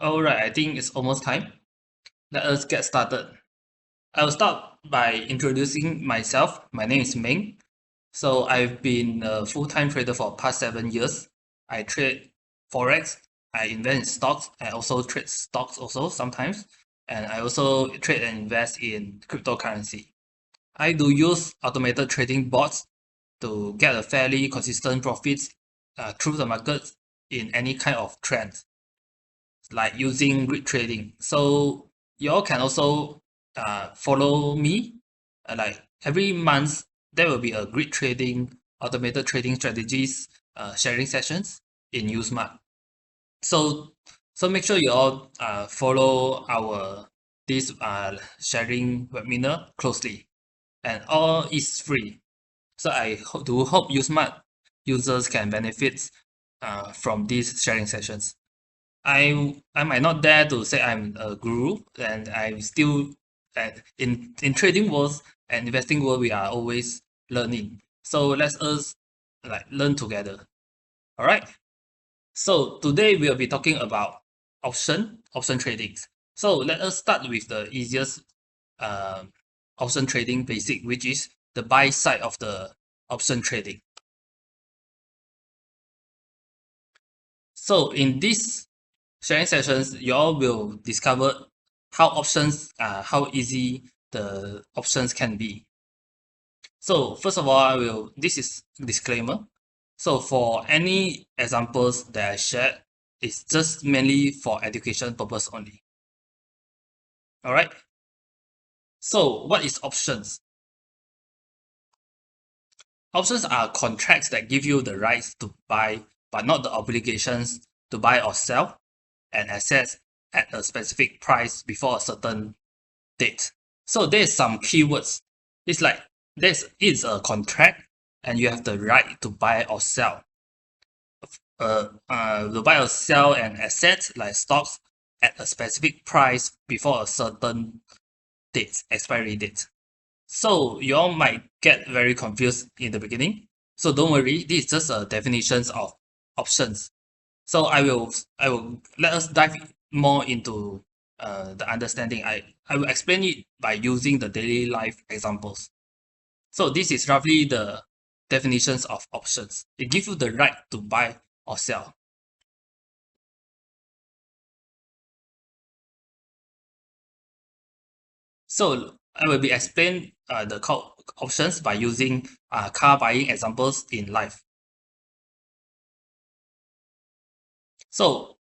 Alright, I think it's almost time. Let us get started. I'll start by introducing myself. My name is Ming. So I've been a full-time trader for past 7 years. I trade Forex, I invest in stocks, I also trade stocks also sometimes, and I also trade and invest in cryptocurrency. I do use automated trading bots to get a fairly consistent profits through the market in any kind of trend, like using grid trading. So you all can also follow me. Like every month, there will be a grid trading, automated trading strategies sharing sessions in uSMART. So make sure you all follow our this sharing webinar closely, and all is free. So I do hope uSMART users can benefit from these sharing sessions. I might not dare to say I'm a guru, and I'm still in trading world and investing world. We are always learning. So let us learn together. All right. So today we'll be talking about option trading. So let us start with the easiest option trading basic, which is the buy side of the option trading. So in this sharing sessions, you all will discover how easy the options can be. So first of all, this is disclaimer. So for any examples that I shared, it's just mainly for education purpose only. All right. So what is options? Options are contracts that give you the rights to buy, but not the obligations to buy or sell an asset at a specific price before a certain date. So there's some keywords. It's like it's a contract and you have the right to buy or sell. To buy or sell an asset like stocks at a specific price before a certain date, expiry date. So you all might get very confused in the beginning. So don't worry, this is just a definitions of options. So I will let us dive more into the understanding. I will explain it by using the daily life examples. So this is roughly the definitions of options. It gives you the right to buy or sell. So I will be explain the options by using car buying examples in life. So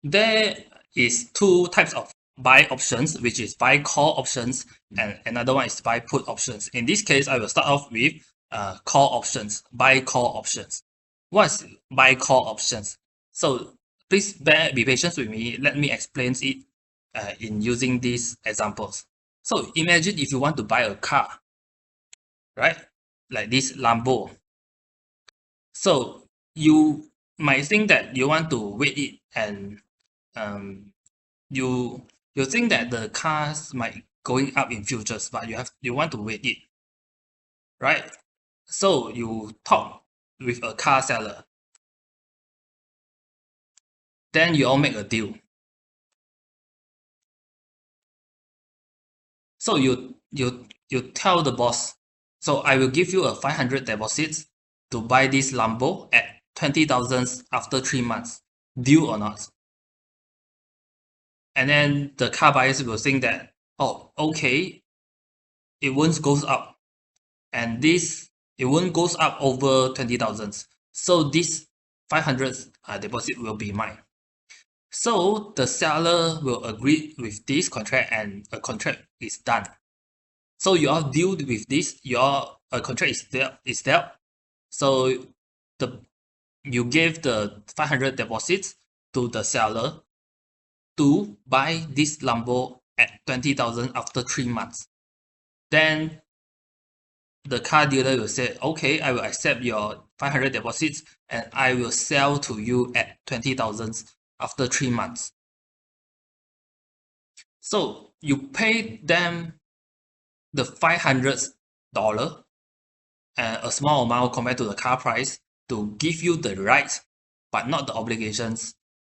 there is two types of buy options, which is buy call options, and another one is buy put options. In this case, I will start off with call options, buy call options. What's buy call options? So please be patient with me. Let me explain it in using these examples. So imagine if you want to buy a car, right? Like this Lambo. So you might think that you want to wait it, and you think that the cars might going up in futures, but you want to wait it, right? So you talk with a car seller, then you all make a deal. So you tell the boss, so I will give you a 500 deposits to buy this Lambo at 20,000 after 3 months. Deal or not? And then the car buyers will think that, oh, okay, it won't goes up, and it won't goes up over 20,000. So this 500 deposit will be mine. So the seller will agree with this contract, and a contract is done. So you all deal with this. A contract is dealt. So you gave the 500 deposits to the seller to buy this Lambo at 20,000 after 3 months. Then the car dealer will say, okay, I will accept your 500 deposits and I will sell to you at 20,000 after 3 months. So you pay them the $500, a small amount compared to the car price, to give you the rights but not the obligations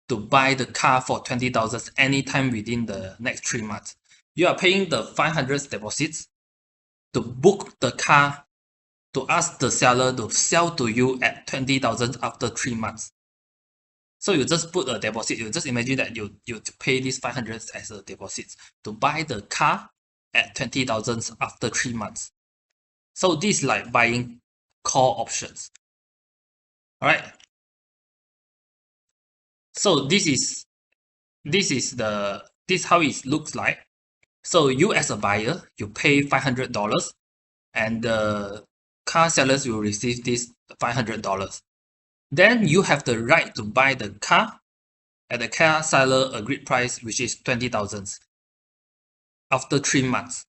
to buy the car for 20,000 anytime within the next 3 months. You are paying the 500 deposits to book the car, to ask the seller to sell to you at 20,000 after 3 months. So you just put a deposit. You just imagine that you pay this 500 as a deposit to buy the car at 20,000 after 3 months. So this is like buying call options. All right. So this is how it looks like. So you as a buyer, you pay $500, and the car sellers will receive this $500. Then you have the right to buy the car at the car seller agreed price, which is 20,000 after 3 months.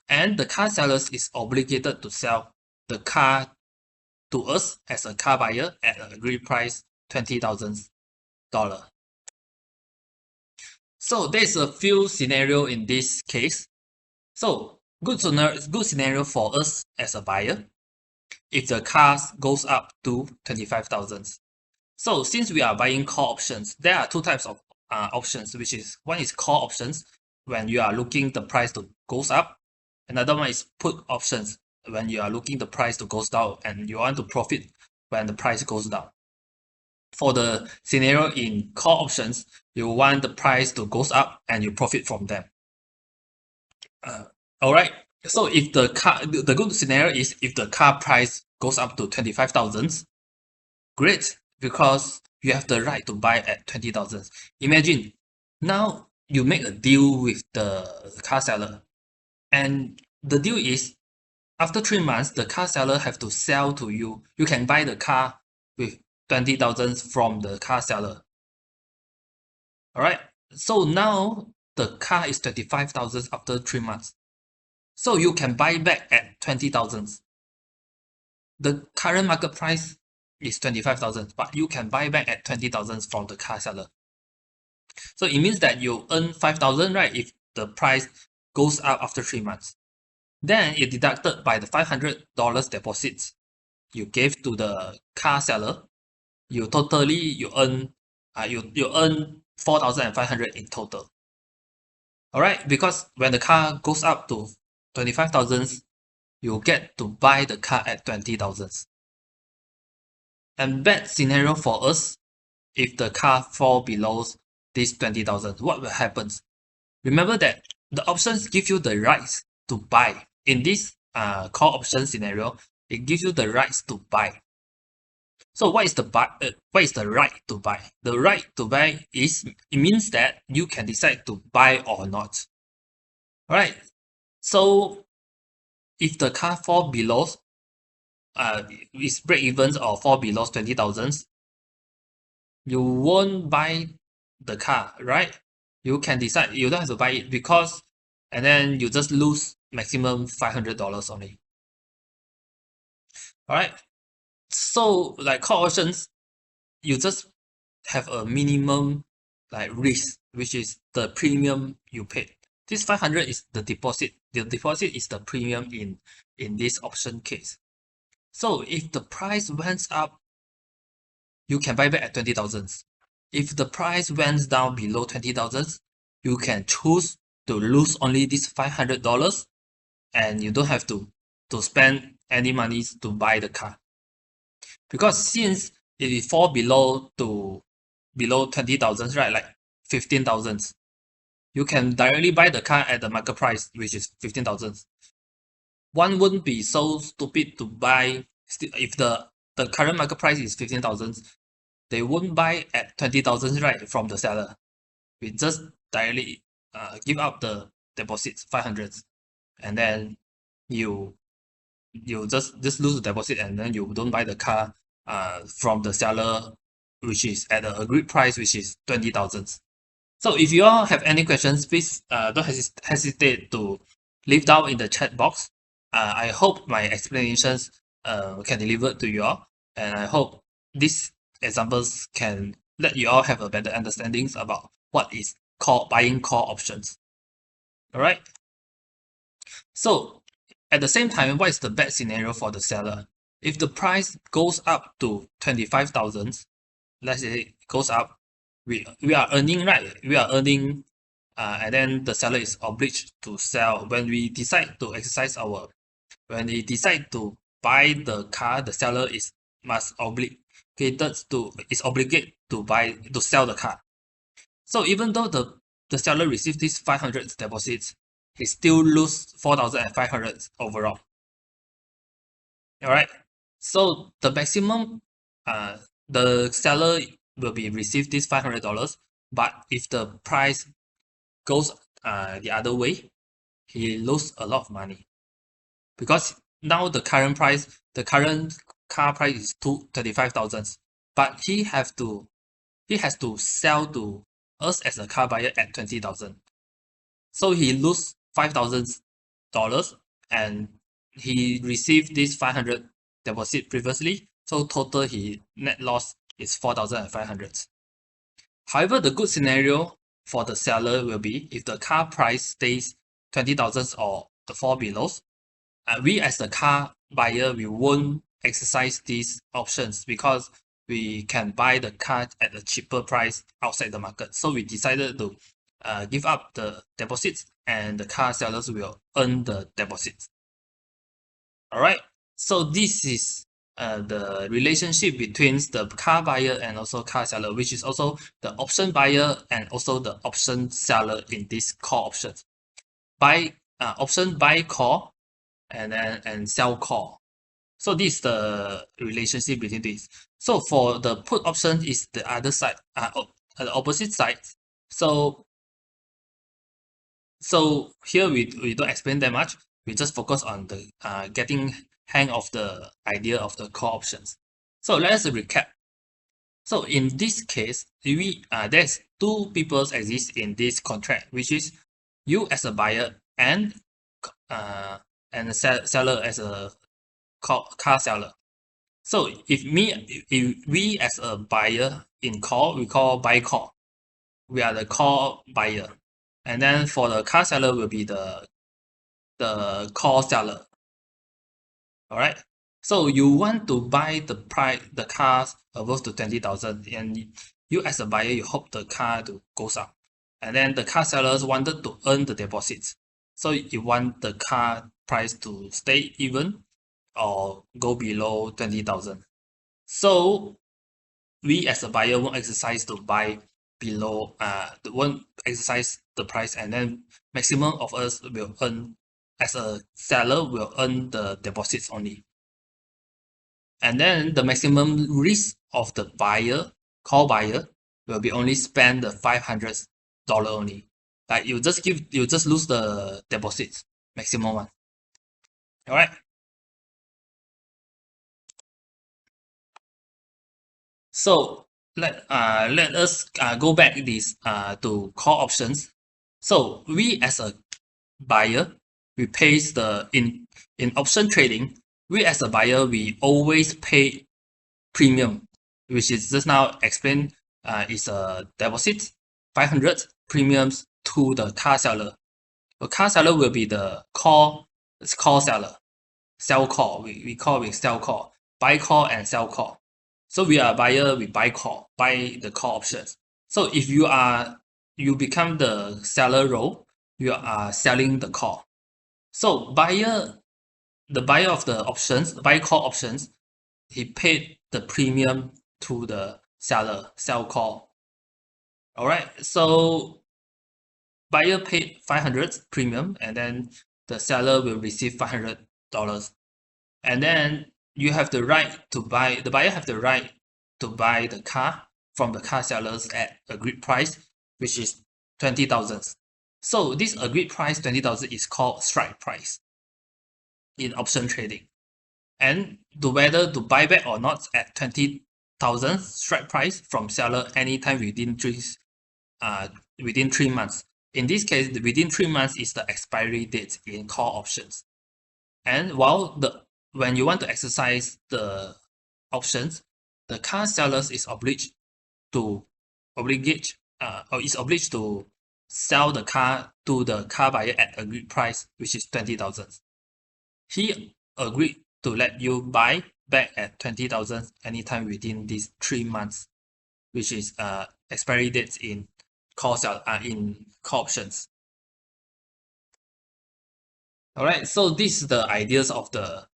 And the car sellers is obligated to sell the car to us as a car buyer at an agreed price $20,000. So there's a few scenario in this case. So good scenario for us as a buyer if the car goes up to 25,000. So since we are buying call options, there are two types of options, which is one is call options when you are looking the price to goes up. Another one is put options when you are looking the price to goes down and you want to profit when the price goes down. For the scenario in call options, you want the price to goes up and you profit from them. All right. So if the good scenario is if the car price goes up to 25,000, great, because you have the right to buy at 20,000. Imagine now you make a deal with the car seller, and the deal is after 3 months the car seller have to sell to you. You can buy the car with 20,000 from the car seller. All right. So now the car is 25,000 after 3 months. So you can buy back at 20,000. The current market price is 25,000, but you can buy back at 20,000 from the car seller. So it means that you earn 5,000, right? If the price goes up after 3 months, then it deducted by the $500 deposits you gave to the car seller. You earn 4,500 in total. All right, because when the car goes up to 25,000, you get to buy the car at 20,000. And bad scenario for us, if the car fall below this 20,000, what will happen? Remember that the options give you the rights to buy. In this call option scenario, it gives you the rights to buy. So what is the right to buy? The right to buy it means that you can decide to buy or not. All right. So if the car fall below, is break evens or fall below 20,000, you won't buy the car, right? You can decide you don't have to buy it and then you just lose maximum $500 only. All right. So like call options, you just have a minimum like risk, which is the premium you paid. This 500 is the deposit. The deposit is the premium in this option case. So if the price went up, you can buy back at 20,000. If the price went down below 20,000, you can choose to lose only this $500, and you don't have to spend any money to buy the car. Because since it fall below 20,000, right, like 15,000, you can directly buy the car at the market price, which is 15,000. One wouldn't be so stupid to buy if the current market price is 15,000. They wouldn't buy at 20,000, right, from the seller. We just directly give up the deposits, 500, and then you just lose the deposit, and then you don't buy the car from the seller, which is at the agreed price, which is 20,000. So if you all have any questions, please don't hesitate to leave down in the chat box. I hope my explanations can deliver to you all, and I hope these examples can let you all have a better understanding about what is buying call options. All right. So at the same time, what is the bad scenario for the seller? If the price goes up to 25,000, let's say it goes up, we are earning, right? We are earning, and then the seller is obliged to sell. When we decide to buy the car, the seller is obligated to sell the car. So even though the seller received this 500 deposits, he still lose 4,500 overall. Alright, so the maximum, the seller will be received this $500, but if the price goes the other way, he lose a lot of money, because now the current car price is 25,000, but he has to sell to us as a car buyer at 20,000. So he lose $5,000 and he received this 500 deposit previously. So total he net loss is 4,500. However, the good scenario for the seller will be if the car price stays 20,000 or fall below. We as the car buyer, we won't exercise these options because we can buy the car at a cheaper price outside the market. So we decided to give up the deposits, and the car sellers will earn the deposits. Alright, so this is the relationship between the car buyer and also car seller, which is also the option buyer and also the option seller in this call options. Option buy call and sell call. So this is the relationship between these. So for the put option is the other side, the opposite side. So here we don't explain that much. We just focus on the getting hang of the idea of the call options. So let's recap. So in this case, there's two people exist in this contract, which is you as a buyer and the seller as a car seller. So if we as a buyer in call, we call buy call. We are the call buyer, and then for the car seller will be the call seller. All right. So you want to buy the cars above to 20,000, and you as a buyer, you hope the car to goes up, and then the car sellers wanted to earn the deposits. So you want the car price to stay even or go below 20,000. So we as a buyer won't exercise to buy below, won't exercise the price, and then maximum of us will earn, as a seller will earn the deposits only. And then the maximum risk of the call buyer will be only spend the $500 only. Like you just lose the deposits, maximum one. All right. So let us go back this to call options. So we as a buyer, we pays in option trading. We as a buyer, we always pay premium, which is just now explained, is a deposit 500 premiums to the car seller. The car seller will be the call seller, sell call. We call it sell call, buy call and sell call. So we are a buyer, we buy the call options. So if you become the seller role, you are selling the call. So the buyer of the options, buy call options, he paid the premium to the seller, sell call. All right, so buyer paid 500 premium, and then the seller will receive $500, and then you have the right to buy. The buyer have the right to buy the car from the car sellers at agreed price, which is 20,000. So this agreed price 20,000 is called strike price in option trading. And whether to buy back or not at 20,000 strike price from seller anytime within 3 months. In this case, within 3 months is the expiry date in call options. And when you want to exercise the options, the car sellers is obliged to sell the car to the car buyer at agreed price, which is 20,000. He agreed to let you buy back at 20,000 anytime within these 3 months, which is expiry dates in call options. All right, so this is the idea of the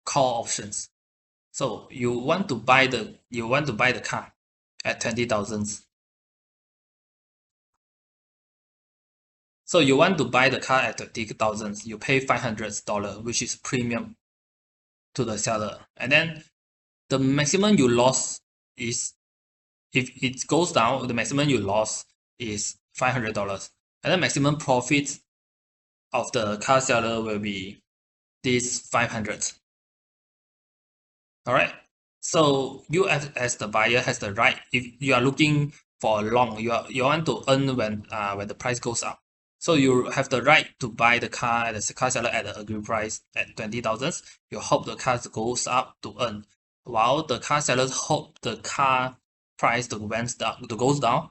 call options. So you want to buy the car at 20,000. So you want to buy the car at 20,000. You pay $500, which is premium to the seller, and then the maximum you lost is, if it goes down, the maximum you lost is $500, and the maximum profit of the car seller will be this 500. All right. So you as the buyer has the right, if you are looking for long, you want to earn when the price goes up. So you have the right to buy the car at the car seller at the agreed price at 20,000. You hope the car goes up to earn, while the car sellers hope the car price goes down,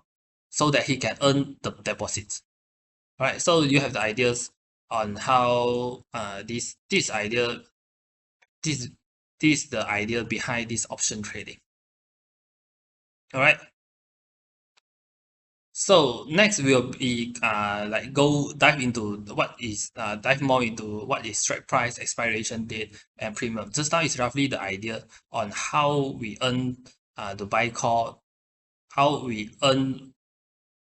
so that he can earn the deposits. All right. So you have the ideas on how this is the idea behind this option trading. All right. So next we'll be dive more into what is strike price, expiration date, and premium. Just now is roughly the idea on how we earn the buy call, how we earn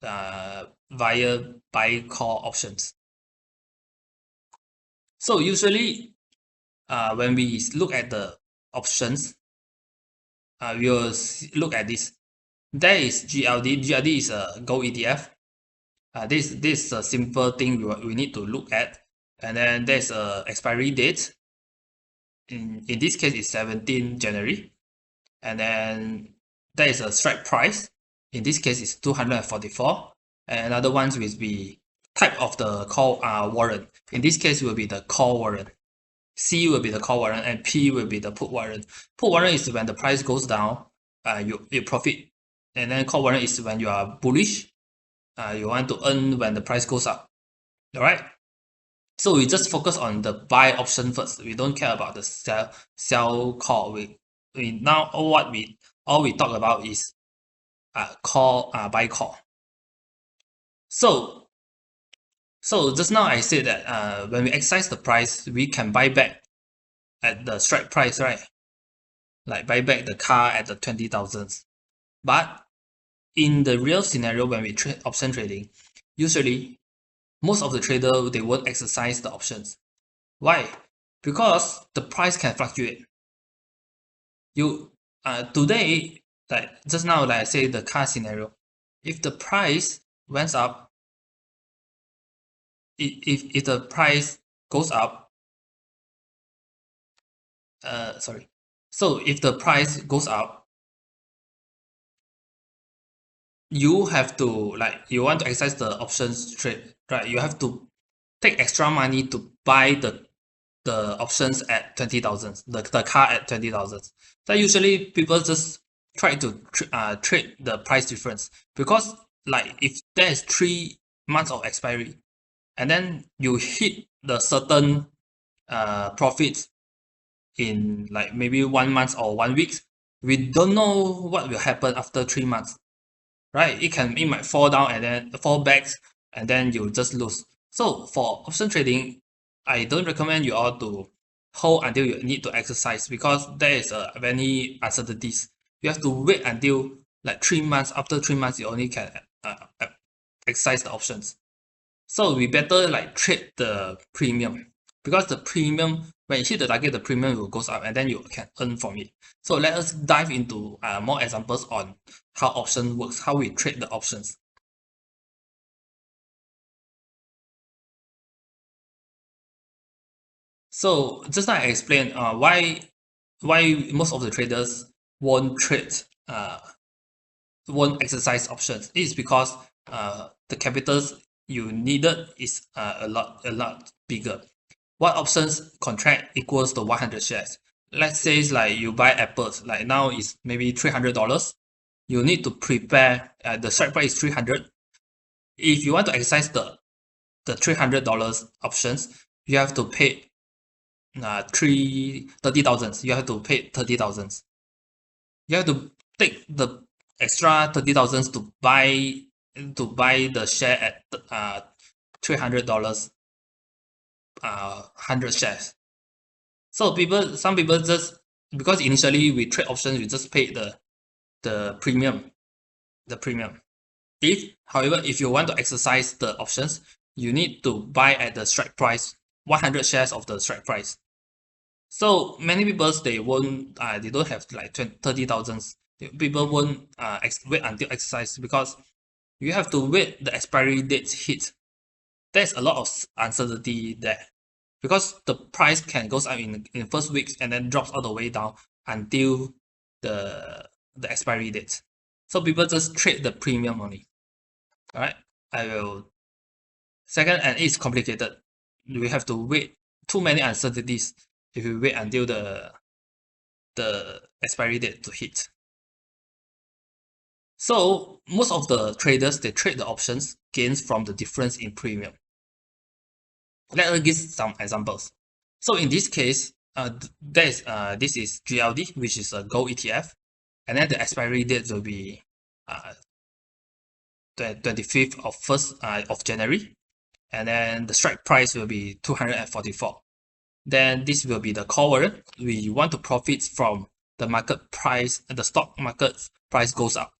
via buy call options. So usually when we look at the options, we will look at this. There is GLD. GLD is a gold ETF. This is a simple thing we need to look at. And then there's a expiry date. In this case, it's 17 January. And then there is a strike price. In this case, it's 244. And another ones will be type of the call warrant. In this case, will be the call warrant. C will be the call warrant, and P will be the put warrant. Put warrant is when the price goes down, you profit. And then call warrant is when you are bullish, you want to earn when the price goes up. All right. So we just focus on the buy option first. We don't care about the sell call. We now all we talk about is buy call. So just now I said that when we exercise the price, we can buy back at the strike price, right? Like buy back the car at the 20,000. But in the real scenario, when we trade option trading, usually most of the traders, they won't exercise the options. Why? Because the price can fluctuate. You today, like just now, like I say, the car scenario, if the price went up, if the price goes up, so if the price goes up, you have to, like, you want to exercise the options trade, right? You have to take extra money to buy the options at 20,000, the car at 20,000. So usually people just try to trade the price difference, because like if there is 3 months of expiry and then you hit the certain profits in like maybe 1 month or 1 week, we don't know what will happen after 3 months. Right, it might fall down and then fall back, and then you just lose. So for option trading, I don't recommend you all to hold until you need to exercise, because there is many uncertainties. You have to wait until like 3 months. After 3 months, you only can exercise the options. So we better like trade the premium, because the premium, when you hit the target, the premium will goes up and then you can earn from it. So let us dive into more examples on how option works, how we trade the options. So just like I explained, why most of the traders won't exercise options. It is because the capitals you needed is a lot bigger. What options contract equals to 100 shares? Let's say it's like you buy apples, like now it's maybe $300. You need to prepare, the strike price is 300. If you want to exercise the $300 options, you have to pay 30,000. You have to pay 30,000. You have to take the extra 30,000 to buy the share at $300, 100 shares. So some people just, because initially we trade options, we just pay the premium. However, if you want to exercise the options, you need to buy at the strike price, 100 shares of the strike price. So many people, they don't have like 30,000. People won't wait until exercise, because you have to wait the expiry dates hit. There's a lot of uncertainty there, because the price can goes up in the first weeks and then drops all the way down until the expiry date. So people just trade the premium only. All right, I will. Second, and it's complicated. We have to wait too many uncertainties if we wait until the expiry date to hit. So most of the traders, they trade the options gains from the difference in premium. Let us give some examples. So in this case, this is GLD, which is a gold ETF, and then the expiry date will be the 25th of January, and then the strike price will be 244. Then this will be the call warrant. We want to profit from the market price, the stock market price goes up.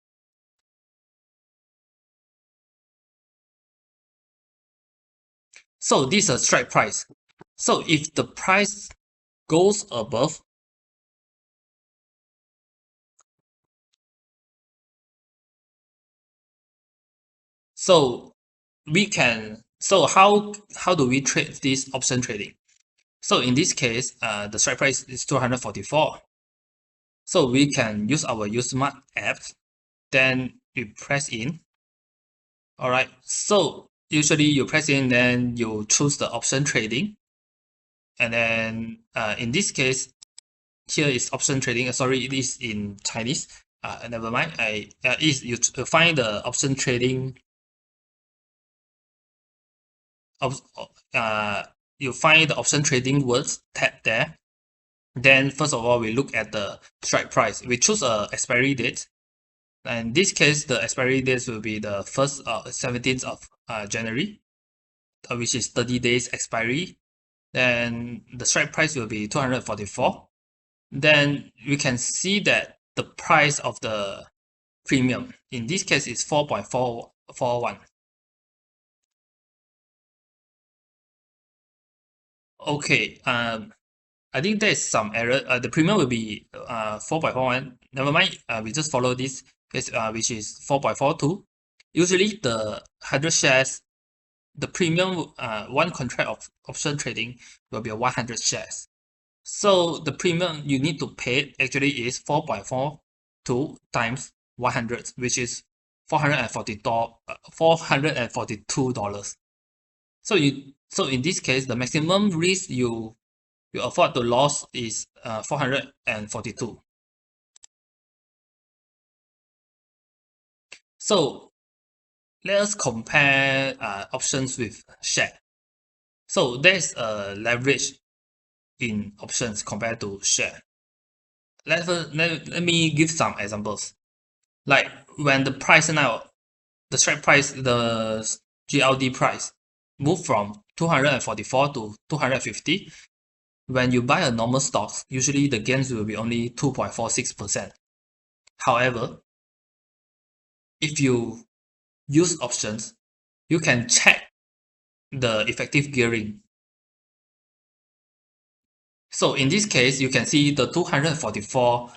So this is a strike price. So if the price goes above, how do we trade this option trading? So in this case, the strike price is 244. So we can use our uSMART app. Then we press in. All right. So usually you press in, then you choose the option trading. And then in this case, here is option trading. Sorry, it is in Chinese. Never mind. You find the option trading. You find the option trading words tab there. Then first of all, we look at the strike price. We choose a expiry date. And in this case, the expiry dates will be the 17th of January, which is 30 days expiry. Then the strike price will be 244. Then we can see that the price of the premium in this case is 4.441. Okay, I think there's some error. The premium will be 4.41. Never mind. We just follow this, which is 4.42. Usually the 100 shares, the premium, one contract of option trading will be 100 shares. So the premium you need to pay actually is 4.42 times 100, which is $442. So in this case, the maximum risk you afford to lose is 442. So let us compare options with share. So there's a leverage in options compared to share. Let me give some examples. Like when the price now, the strike price, the GLD price move from 244 to 250. When you buy a normal stocks, usually the gains will be only 2.46%. However, if you use options, you can check the effective gearing. So in this case, you can see the 244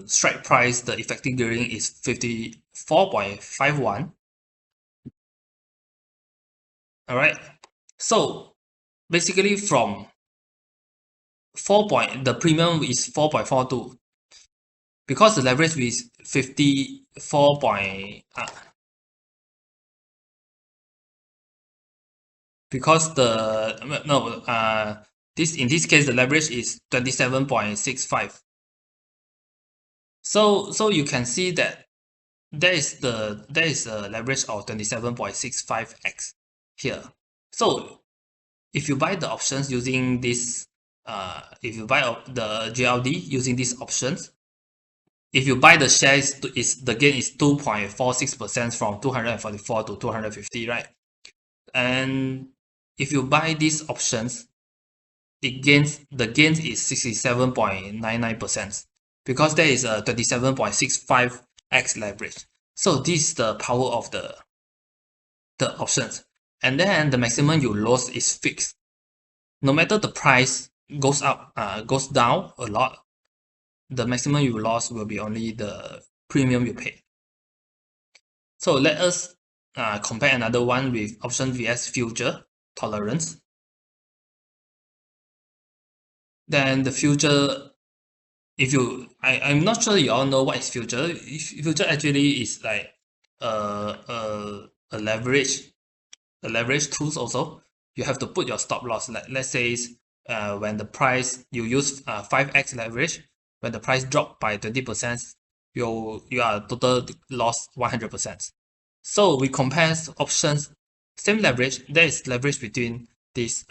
strike price, the effective gearing is 54.51. All right. So basically from the premium is 4.42 because the leverage is 54. Because in this case the leverage is 27.65. So you can see that there is a leverage of 27.65x here. So if you buy the options using this, if you buy the GLD using these options, if you buy the shares, the gain is 2.46% from 244 to 250, right? And if you buy these options, the gains is 67.99% because there is a 27.65x leverage. So this is the power of the options. And then the maximum you lose is fixed. No matter the price goes up, goes down a lot, the maximum you lost will be only the premium you pay. So let us compare another one with option vs future tolerance. Then the future, I'm not sure you all know what is future. Future actually is like a leverage tools also. You have to put your stop loss. Like let's say when the price you use 5x leverage, when the price drop by 20%, you are total loss 100%. So we compare options, same leverage. There is leverage between these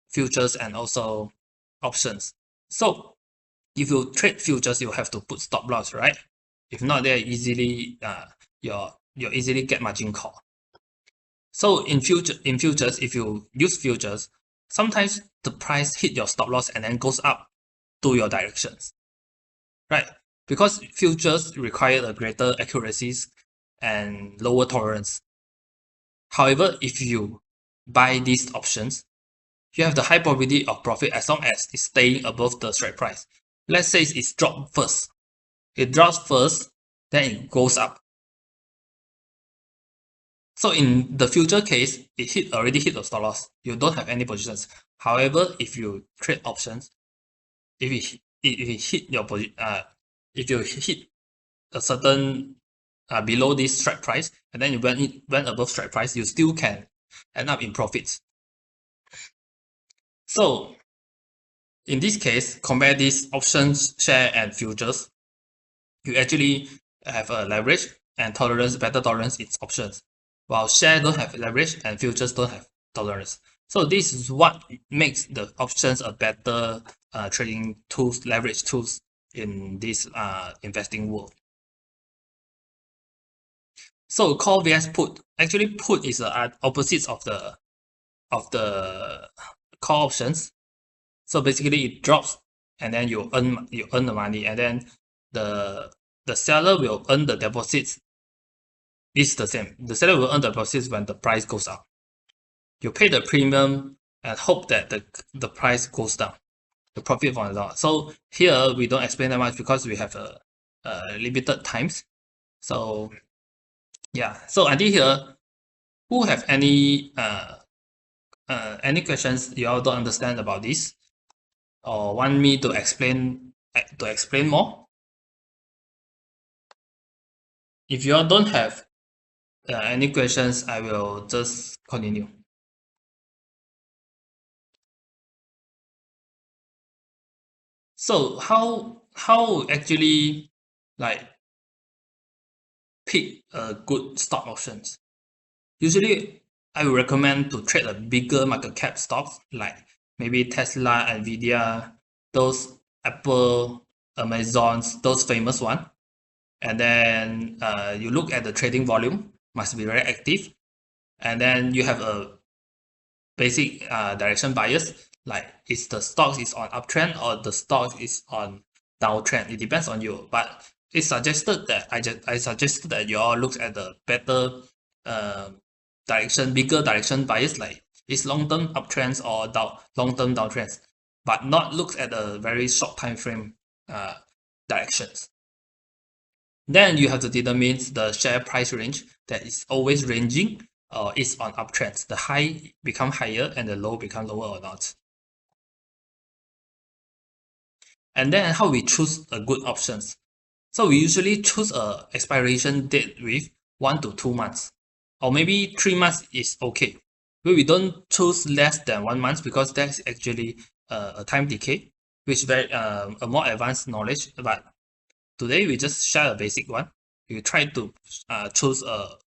futures and also options. So if you trade futures, you have to put stop loss, right? If not, they easily you easily get margin call. So in futures, if you use futures, sometimes the price hit your stop loss and then goes up to your directions, right? Because futures require a greater accuracies and lower tolerance. However, if you buy these options, you have the high probability of profit as long as it's staying above the strike price. Let's say it's dropped first. It drops first, then it goes up. So in the future case, it already hit the stop loss. You don't have any positions. However, if you trade options, if you hit your position, if you hit a certain below this strike price, and then you went above strike price, you still can end up in profits. So in this case, compare these options, share, and futures. You actually have a leverage and tolerance, better tolerance in options, while share don't have leverage and futures don't have tolerance. So this is what makes the options a better trading tools, leverage tools in this investing world. So call vs put. Actually, put is the opposites of the call options. So basically, it drops, and then you earn the money, and then the seller will earn the deposits. It's the same. The seller will earn the deposits when the price goes up. You pay the premium and hope that the price goes down. The profit from the loss. So here we don't explain that much because we have a limited times. So yeah. So until here, who have any questions you all don't understand about this, or want me to explain more? If you all don't have any questions, I will just continue. So how actually like pick a good stock options? Usually, I would recommend to trade a bigger market cap stocks like maybe Tesla, Nvidia, those Apple, Amazons, those famous one. And then you look at the trading volume, must be very active. And then you have a basic direction bias, like is the stock is on uptrend or the stock is on downtrend. It depends on you, but it's suggested that I suggested that you all look at the better bigger direction bias, like is long-term uptrends or long-term downtrends, but not look at the very short time frame directions. Then you have to determine the share price range that is always ranging or is on uptrends. The high become higher and the low become lower or not. And then how we choose a good options. So we usually choose a expiration date with 1 to 2 months, or maybe 3 months is okay. But we don't choose less than 1 month because that's actually a time decay, which very a more advanced knowledge. But today we just share a basic one. You try to choose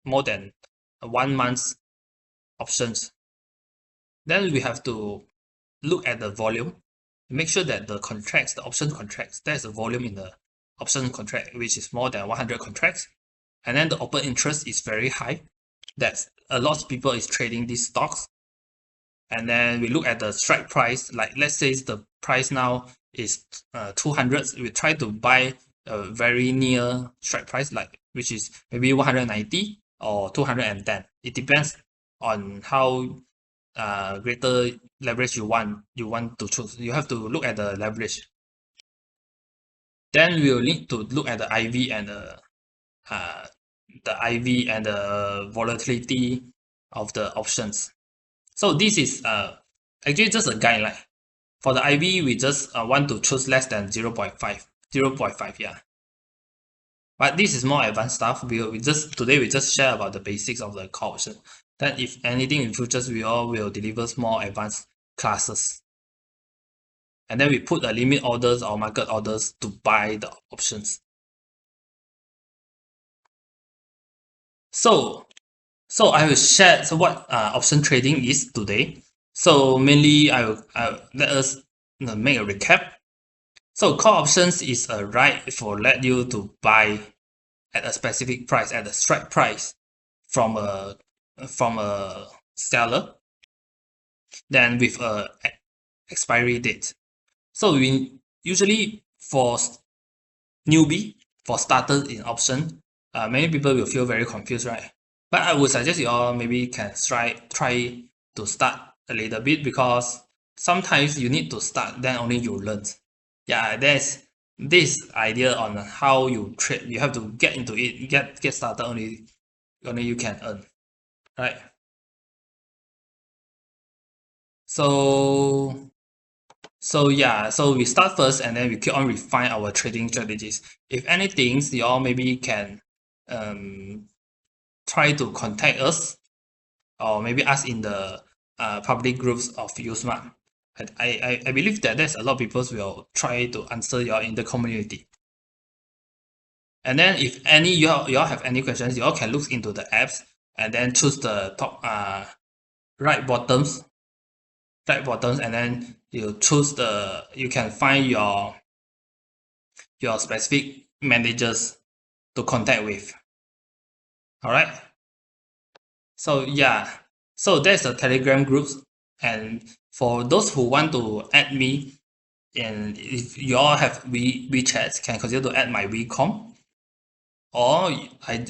more than 1 month options. Then we have to look at the volume, make sure that the option contracts, there's a volume in the option contract, which is more than 100 contracts. And then the open interest is very high. That's a lot of people is trading these stocks. And then we look at the strike price, like let's say the price now is 200. We try to buy a very near strike price, like which is maybe 190 or 210. It depends on how greater leverage you want to choose. You have to look at the leverage. Then we will need to look at the IV and the volatility of the options. So this is actually just a guideline. For the IV, we just want to choose less than 0.5, yeah. But this is more advanced stuff. Today we just share about the basics of the call option. Then if anything in futures, we all will deliver more advanced classes. And then we put the limit orders or market orders to buy the options. So I will share what option trading is today. So mainly let us make a recap. So call options is a right for let you to buy at a specific price, at a strike price from a seller, then with a expiry date. So we usually for newbie, for starters in option, many people will feel very confused, right? But I would suggest you all maybe can try to start a little bit, because sometimes you need to start, then only you learn. Yeah, there's this idea on how you trade. You have to get into it, get started, only you can earn, right? So yeah, so we start first and then we keep on refine our trading strategies. If anything, you all maybe can try to contact us, or maybe ask in the public groups of uSMART. I believe that there's a lot of people will try to answer you all in the community. And then if any you all have any questions, you all can look into the apps and then choose the top right bottoms, and then you choose you can find your specific managers to contact with. All right. So yeah, so there's a Telegram groups, and for those who want to add me, and if you all have WeChat, can consider to add my WeCom, or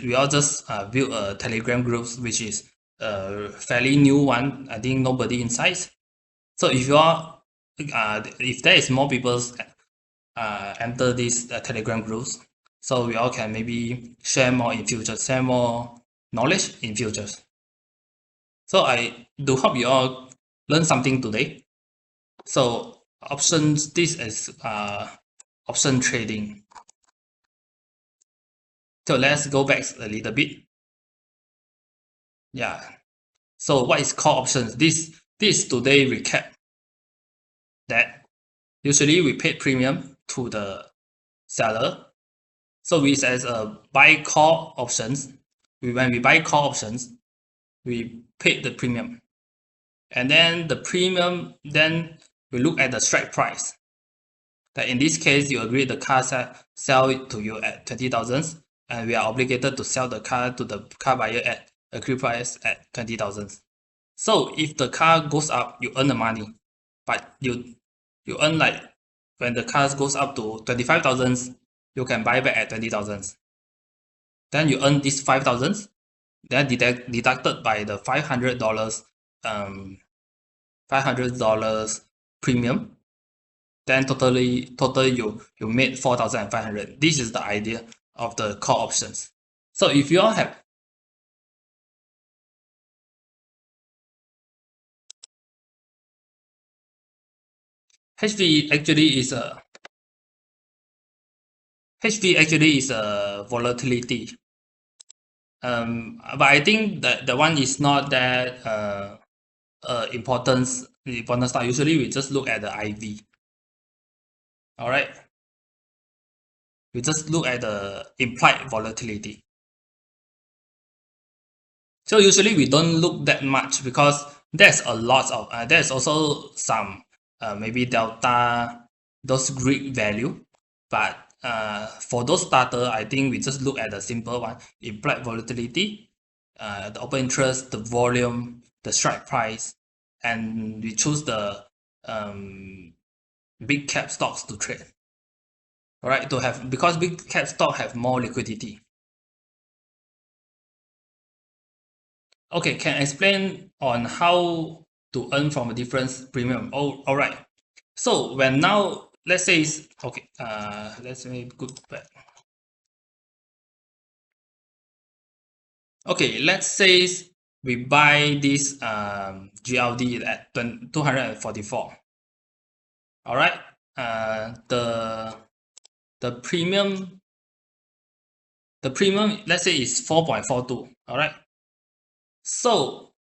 we all just build a Telegram groups, which is a fairly new one. I think nobody inside. So if you all if there is more people enter these Telegram groups, so we all can maybe share more in future, share more knowledge in futures. So I do hope you all learn something today. So options, this is option trading. So let's go back a little bit. Yeah. So what is call options? This today recap that usually we pay premium to the seller. So we as a buy call options. When we buy call options, we pay the premium, and then the premium, then we look at the strike price. That in this case, you agree the car sell it to you at 20,000, and we are obligated to sell the car to the car buyer at agreed price at 20,000. So if the car goes up, you earn the money, but you earn, like when the car goes up to 25,000, you can buy back at 20,000. Then you earn this 5,000. Then deducted by the $500 premium. Then total you made 4,500. This is the idea of the call options. So if you all have HV actually is a volatility. But I think that the one is not that important stuff. Usually we just look at the IV. All right. We just look at the implied volatility. So usually we don't look that much, because there's a lot of there's also some maybe delta, those Greek value, but for those starter, I think we just look at the simple one: implied volatility, the open interest, the volume, the strike price, and we choose the big cap stocks to trade. All right, because big cap stock have more liquidity. Okay, can explain on how to earn from a difference premium. Oh, all right. So when now let's say it's okay. Let's say good back. Okay, let's say we buy this GLD at 244. All right. The premium let's say is 4.42. All right. So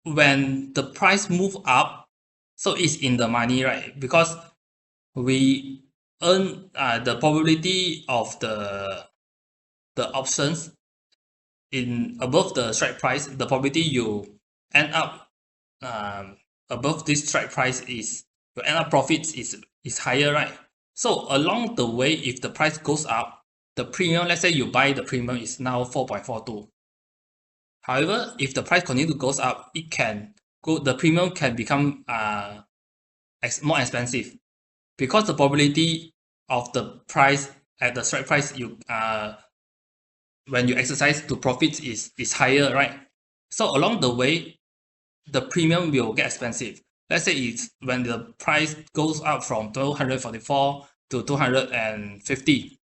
when the price move up, so it's in the money, right? Because we earn the probability of the options in above the strike price, the probability you end up above this strike price is you end up profits is higher, right? So along the way, if the price goes up, the premium, let's say you buy the premium is now 4.42. However, if the price continues to goes up, the premium can become more expensive because the probability of the price at the strike price when you exercise to profits is higher, right? So along the way, the premium will get expensive. Let's say it's when the price goes up from 244 to 250.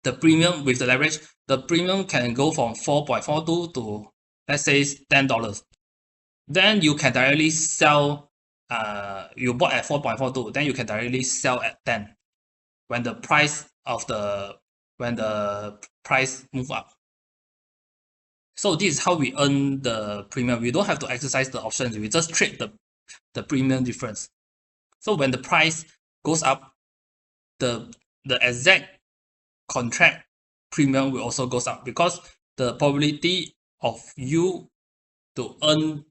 The premium with the leverage, the premium can go from 4.42 to, let's say, $10. Then you can directly sell. You bought at 4.42, then you can directly sell at 10 when the price move up. So this is how we earn the premium. We don't have to exercise the options. We just trade the premium difference. So when the price goes up, the exact contract premium will also goes up because the probability of you to earn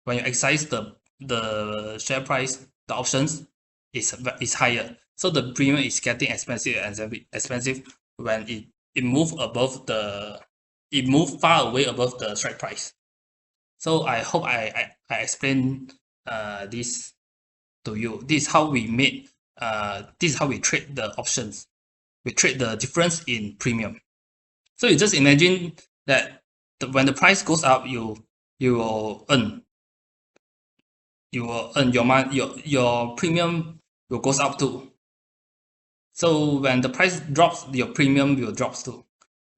when you exercise the share price, the options is higher. So the premium is getting expensive when it move far away above the strike price. So I hope I explained this to you. This is how we made. This is how we trade the options. We trade the difference in premium. So you just imagine that when the price goes up, you will earn. You will earn your money. Your premium will goes up too. So when the price drops, your premium will drops too.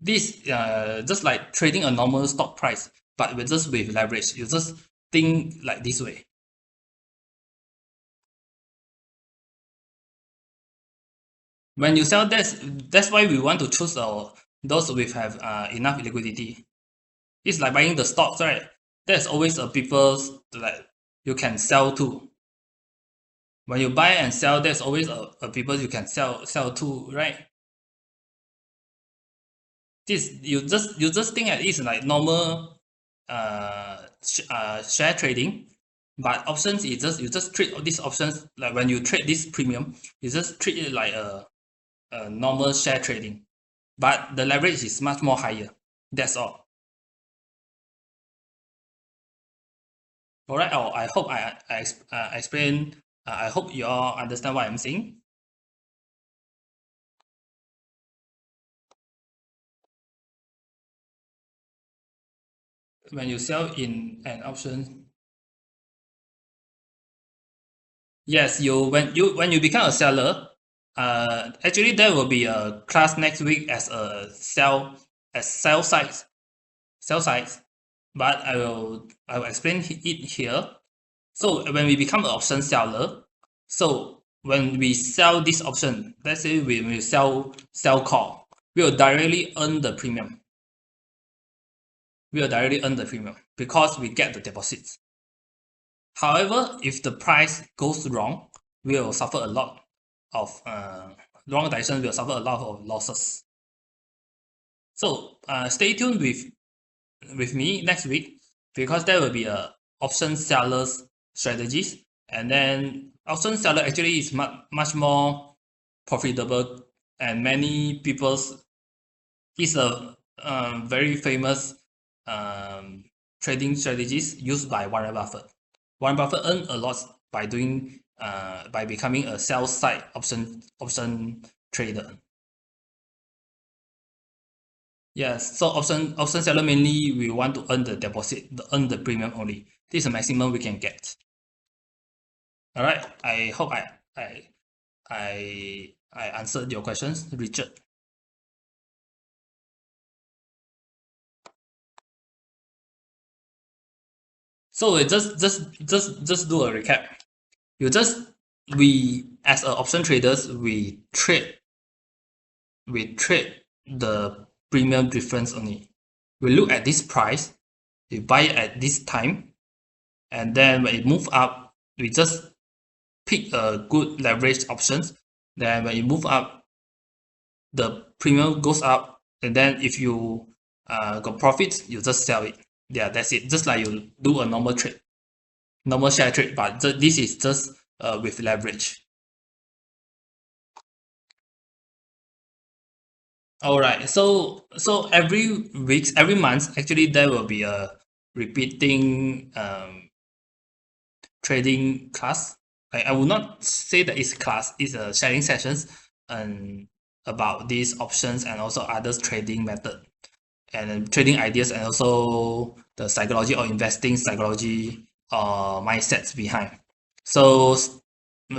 This just like trading a normal stock price, but with leverage. You just think like this way. When you sell, that's why we want to choose those with have enough liquidity. It's like buying the stocks, right? There's always a people that you can sell to. When you buy and sell, there's always a people you can sell to, right? This you just think that it's like normal share trading, but options is you just treat these options like when you trade this premium, you just treat it like a normal share trading, but the leverage is much more higher. That's all. All right. Oh, I hope I explain. I hope you all understand what I'm saying. When you sell in an option, yes, when you become a seller, actually there will be a class next week as a sell size, but I will explain it here. So when we become an option seller, so when we sell this option, let's say we sell call, we will directly earn the premium. We will directly earn the premium because we get the deposits. However, if the price goes wrong, we will suffer a lot of wrong direction. We will suffer a lot of losses. So stay tuned with me next week because there will be a option sellers strategies, and then option seller actually is much more profitable, and many people's is a very famous trading strategies used by Warren Buffett. Warren Buffett earned a lot by doing by becoming a sell side option trader. Yes, so option seller mainly we want to earn the deposit, earn the premium only. This is the maximum we can get. All right, I hope I answered your questions, Richard. So we just do a recap. We as a option traders we trade the premium difference only. We look at this price, we buy it at this time, and then when it move up, we just pick a good leverage options. Then when it move up, the premium goes up, and then if you got profits, you just sell it. Yeah, that's it. Just like you do a normal trade, normal share trade, but this is just with leverage. All right. So every week, every month, actually there will be a repeating trading class. I will not say that it's class. It's a sharing sessions and about these options and also others trading method and trading ideas and also the psychology or investing psychology mindsets behind. So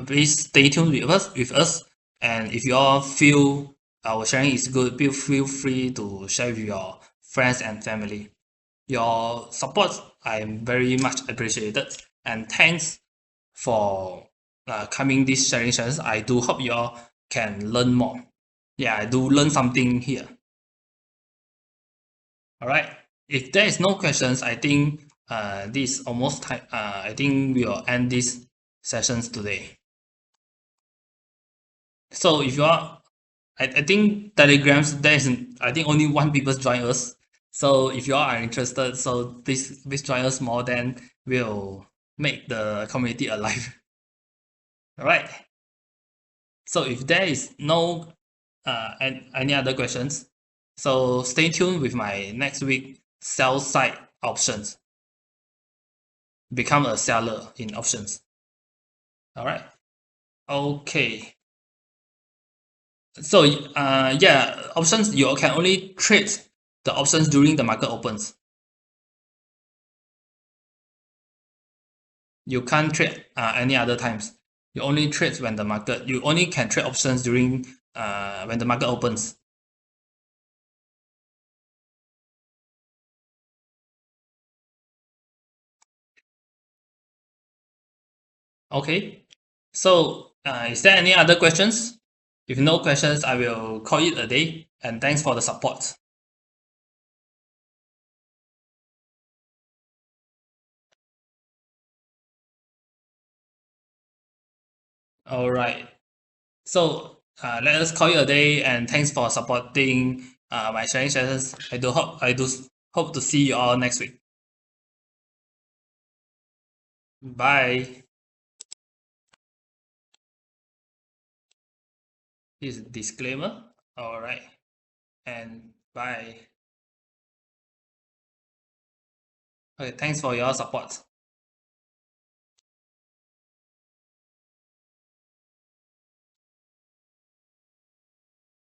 please stay tuned with us, and if you all feel our sharing is good, feel free to share with your friends and family. Your support I am very much appreciated, and thanks for coming this sharing sessions. I do hope you all can learn more. Yeah, I do learn something here. All right. If there is no questions, I think this almost time. I think we will end these sessions today. So if you are, I think Telegrams there is I think only one people join us. So if you all are interested, so please join us more. Then we'll make the community alive. All right. So if there is no any other questions, so stay tuned with my next week sell side options. Become a seller in options. All right. Okay. So yeah, options you can only trade the options during the market opens. You can't trade any other times. You only trade when the market. You only can trade options during when the market opens. Okay. So is there any other questions? If no questions, I will call it a day. And thanks for the support. All right. So let us call it a day, and thanks for supporting my sharing sessions. I do hope to see you all next week. Bye. This is disclaimer. All right, and bye. Okay, thanks for your support.